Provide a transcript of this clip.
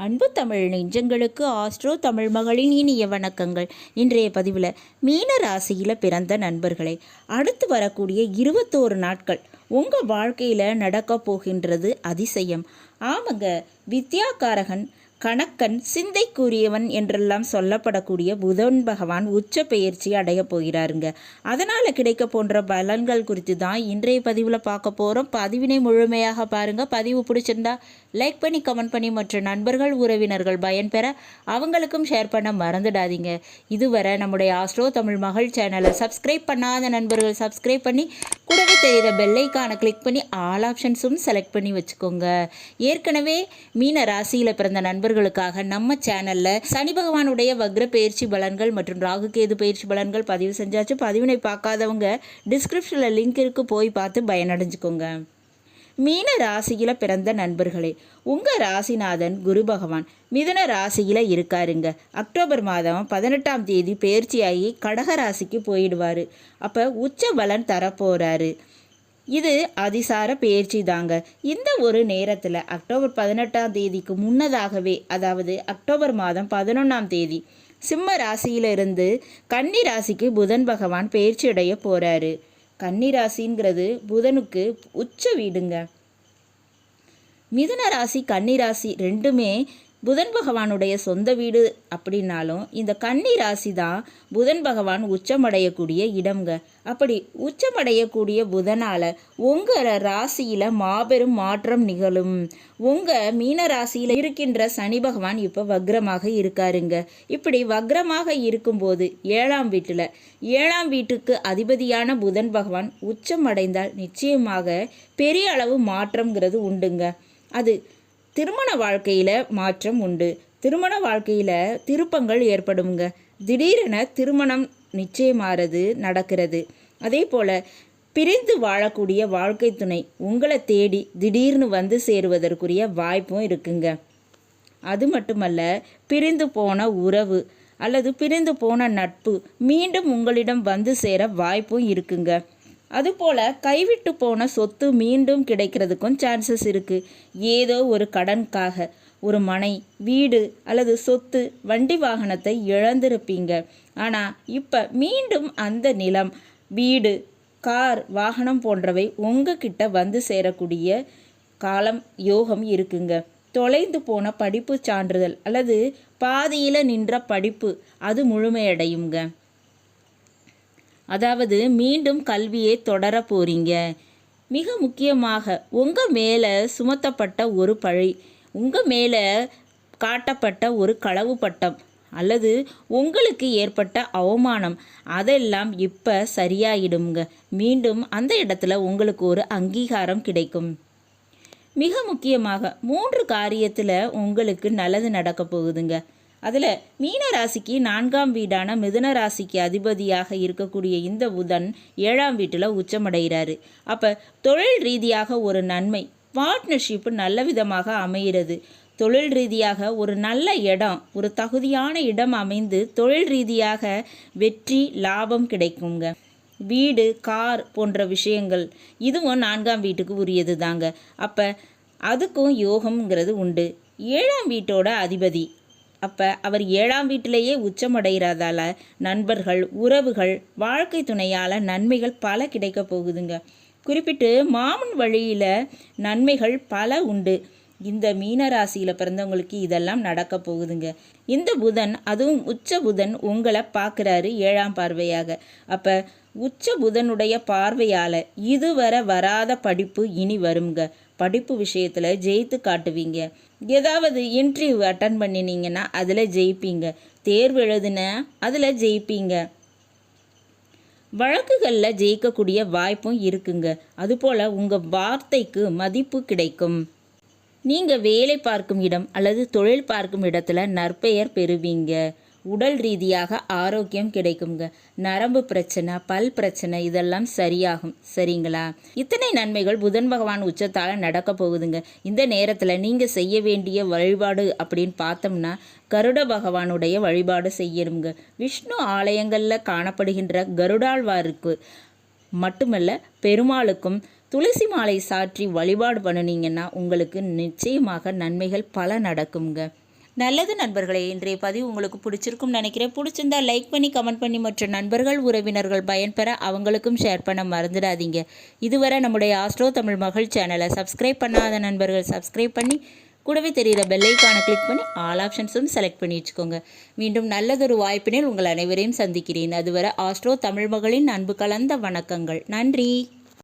அன்பு தமிழ் நெஞ்சங்களுக்கு ஆஸ்ட்ரோ தமிழ் மகளின் இனிய வணக்கங்கள். இன்றைய பதிவில் மீன ராசியில் பிறந்த நண்பர்களே, அடுத்து வரக்கூடிய 21 நாட்கள் உங்கள் வாழ்க்கையில் நடக்க போகின்றது அதிசயம். ஆமாங்க, வித்யாகாரகன், கணக்கன், சிந்தைக்குரியவன் என்றெல்லாம் சொல்லப்படக்கூடிய புதன் பகவான் உச்ச பெயர்ச்சி அடைய போகிறாருங்க. அதனால் கிடைக்க போன்ற பலன்கள் குறித்து தான் இன்றைய பதிவில் பார்க்க போகிறோம். பதிவினை முழுமையாக பாருங்கள். பதிவு பிடிச்சிருந்தா லைக் பண்ணி கமெண்ட் பண்ணி மற்ற நண்பர்கள் உறவினர்கள் பயன்பெற அவங்களுக்கும் ஷேர் பண்ண மறந்துடாதீங்க. இதுவரை நம்முடைய ஆஸ்ட்ரோ தமிழ் மகள் சேனலை சப்ஸ்கிரைப் பண்ணாத நண்பர்கள் சப்ஸ்கிரைப் பண்ணி கூடவே தெரிகிற பெல்லைக்கான கிளிக் பண்ணி ஆல் ஆப்ஷன்ஸும் செலக்ட் பண்ணி வச்சுக்கோங்க. ஏற்கனவே மீன ராசியில் பிறந்த நண்பர்களுக்காக நம்ம சேனலில் சனி பகவானுடைய வக்ர பயிற்சி பலன்கள் மற்றும் ராகு கேது பயிற்சி பலன்கள் பதிவு செஞ்சாச்சு. பதிவினை பார்க்காதவங்க டிஸ்கிரிப்ஷனில் லிங்க் இருக்கு, போய் பார்த்து பயனடைஞ்சுக்கோங்க. மீன ராசியில் பிறந்த நண்பர்களே, உங்கள் ராசிநாதன் குரு பகவான் மிதுன ராசியில் இருக்காருங்க. அக்டோபர் மாதம் 18ஆம் தேதி பெயர்ச்சியாகி கடக ராசிக்கு போயிடுவார். அப்போ உச்ச பலன் தரப்போகிறாரு. இது அதிசார பெயர்ச்சி தாங்க. இந்த ஒரு நேரத்தில் அக்டோபர் 18ஆம் தேதிக்கு முன்னதாகவே, அதாவது அக்டோபர் மாதம் 11ஆம் தேதி சிம்ம ராசியிலிருந்து கன்னி ராசிக்கு புதன் பகவான் பெயர்ச்சி அடைய போகிறாரு. கன்னி ராசிங்கிறது புதனுக்கு உச்ச வீடுங்க. மிதுன ராசி கன்னி ராசி ரெண்டுமே புதன் பகவானுடைய சொந்த வீடு அப்படின்னாலும் இந்த கன்னி ராசி தான் புதன் பகவான் உச்சமடையக்கூடிய இடம்ங்க. அப்படி உச்சமடையக்கூடிய புதனால் உங்கள் ராசியில் மாபெரும் மாற்றம் நிகழும். உங்கள் மீன ராசியில் இருக்கின்ற சனி பகவான் இப்போ வக்ரமாக இருக்காருங்க. இப்படி வக்ரமாக இருக்கும்போது ஏழாம் வீட்டுக்கு அதிபதியான புதன் பகவான் உச்சமடைந்தால் நிச்சயமாக பெரிய அளவு மாற்றம்ங்கிறது உண்டுங்க. அது திருமண வாழ்க்கையில் மாற்றம் உண்டு. திருமண வாழ்க்கையில் திருப்பங்கள் ஏற்படுங்க. திடீரென திருமணம் நிச்சயமாகிறது நடக்கிறது. அதே போல் பிரிந்து வாழக்கூடிய வாழ்க்கை துணை உங்களை தேடி திடீர்னு வந்து சேருவதற்குரிய வாய்ப்பும் இருக்குங்க. அது மட்டுமல்ல, பிரிந்து போன உறவு அல்லது பிரிந்து போன நட்பு மீண்டும் உங்களிடம் வந்து சேர வாய்ப்பும் இருக்குங்க. அதுபோல் கைவிட்டு போன சொத்து மீண்டும் கிடைக்கிறதுக்கும் சான்சஸ் இருக்குது. ஏதோ ஒரு கடனுக்காக ஒரு மனை, வீடு அல்லது சொத்து, வண்டி வாகனத்தை இழந்திருப்பீங்க. ஆனால் இப்போ மீண்டும் அந்த நிலம், வீடு, கார், வாகனம் போன்றவை உங்ககிட்ட வந்து சேரக்கூடிய காலம் யோகம் இருக்குங்க. தொலைந்து போன படிப்பு சான்றிதழ் அல்லது பாதியில் நின்ற படிப்பு அது முழுமையடையுங்க. அதாவது மீண்டும் கல்வியை தொடர போகிறீங்க. மிக முக்கியமாக உங்கள் மேலே சுமத்தப்பட்ட ஒரு பழி, உங்கள் மேலே காட்டப்பட்ட ஒரு களவு பட்டம் அல்லது உங்களுக்கு ஏற்பட்ட அவமானம் அதெல்லாம் இப்போ சரியாயிடுங்க. மீண்டும் அந்த இடத்துல உங்களுக்கு ஒரு அங்கீகாரம் கிடைக்கும். மிக முக்கியமாக 3 காரியத்தில் உங்களுக்கு நல்லது நடக்க போகுதுங்க. அதில் மீன ராசிக்கு 4ஆம் வீடான மிதுன ராசிக்கு அதிபதியாக இருக்கக்கூடிய இந்த புதன் 7ஆம் வீட்டில் உச்சமடைகிறாரு. அப்போ தொழில் ரீதியாக ஒரு நன்மை, பார்ட்னர்ஷிப் நல்ல விதமாக அமைகிறது. தொழில் ரீதியாக ஒரு நல்ல இடம், ஒரு தகுதியான இடம் அமைந்து தொழில் ரீதியாக வெற்றி லாபம் கிடைக்குங்க. வீடு, கார் போன்ற விஷயங்கள் இதுவும் 4ஆம் வீட்டுக்கு உரியது தாங்க. அப்போ அதுக்கும் யோகம்ங்கிறது உண்டு. 7ஆம் வீட்டோட அதிபதி, அப்போ அவர் 7ஆம் வீட்டிலேயே உச்சமடைகிறதால நண்பர்கள், உறவுகள், வாழ்க்கை துணையால் நன்மைகள் பல கிடைக்க போகுதுங்க. குறிப்பிட்டு மாமன் வழியில் நன்மைகள் பல உண்டு. இந்த மீன ராசியில் பிறந்தவங்களுக்கு இதெல்லாம் நடக்க போகுதுங்க. இந்த புதன், அதுவும் உச்ச புதன் உங்களை பார்க்குறாரு 7ஆம் பார்வையாக. அப்போ உச்ச புதனுடைய பார்வையால் இதுவரை வராத படிப்பு இனி வருங்க. படிப்பு விஷயத்தில் ஜெயித்து காட்டுவீங்க. ஏதாவது இன்டர்வியூ அட்டன் பண்ணினீங்கன்னா அதில் ஜெயிப்பீங்க. தேர்வு எழுதுன அதில் ஜெயிப்பீங்க. வழக்குகளில் ஜெயிக்கக்கூடிய வாய்ப்பும் இருக்குங்க. அதுபோல் உங்கள் வார்த்தைக்கு மதிப்பு கிடைக்கும். நீங்கள் வேலை பார்க்கும் இடம் அல்லது தொழில் பார்க்கும் இடத்துல நற்பெயர் பெறுவீங்க. உடல் ரீதியாக ஆரோக்கியம் கிடைக்குங்க. நரம்பு பிரச்சனை, பல் பிரச்சனை இதெல்லாம் சரியாகும். சரிங்களா? இத்தனை நன்மைகள் புதன் பகவான் உச்சத்தால் நடக்க போகுதுங்க. இந்த நேரத்தில் நீங்கள் செய்ய வேண்டிய வழிபாடு அப்படின்னு பார்த்தோம்னா கருட பகவானுடைய வழிபாடு செய்யணுங்க. விஷ்ணு ஆலயங்களில் காணப்படுகின்ற கருடாழ்வாருக்கு மட்டுமல்ல, பெருமாளுக்கும் துளசி மாலை சாற்றி வழிபாடு பண்ணினீங்கன்னா உங்களுக்கு நிச்சயமாக நன்மைகள் பல நடக்குங்க. நல்லது நண்பர்களே, இன்றைய பதிவு உங்களுக்கு பிடிச்சிருக்கும்னு நினைக்கிறேன். பிடிச்சிருந்தா லைக் பண்ணி, கமெண்ட் பண்ணி, மற்ற நண்பர்கள் உறவினர்கள் பயன்பெற அவங்களுக்கும் ஷேர் பண்ண மறந்துடாதீங்க. இதுவரை நம்முடைய ஆஸ்ட்ரோ தமிழ் மகள் சேனலை சப்ஸ்கிரைப் பண்ணாத நண்பர்கள் சப்ஸ்கிரைப் பண்ணி, கூடவே தெரிகிற பெல்லைக்கான கிளிக் பண்ணி ஆல் ஆப்ஷன்ஸும் செலக்ட் பண்ணி வச்சுக்கோங்க. மீண்டும் நல்லதொரு வாய்ப்பினில் உங்கள் அனைவரையும் சந்திக்கிறேன். அதுவரை ஆஸ்ட்ரோ தமிழ் மகளின் அன்பு கலந்த வணக்கங்கள். நன்றி.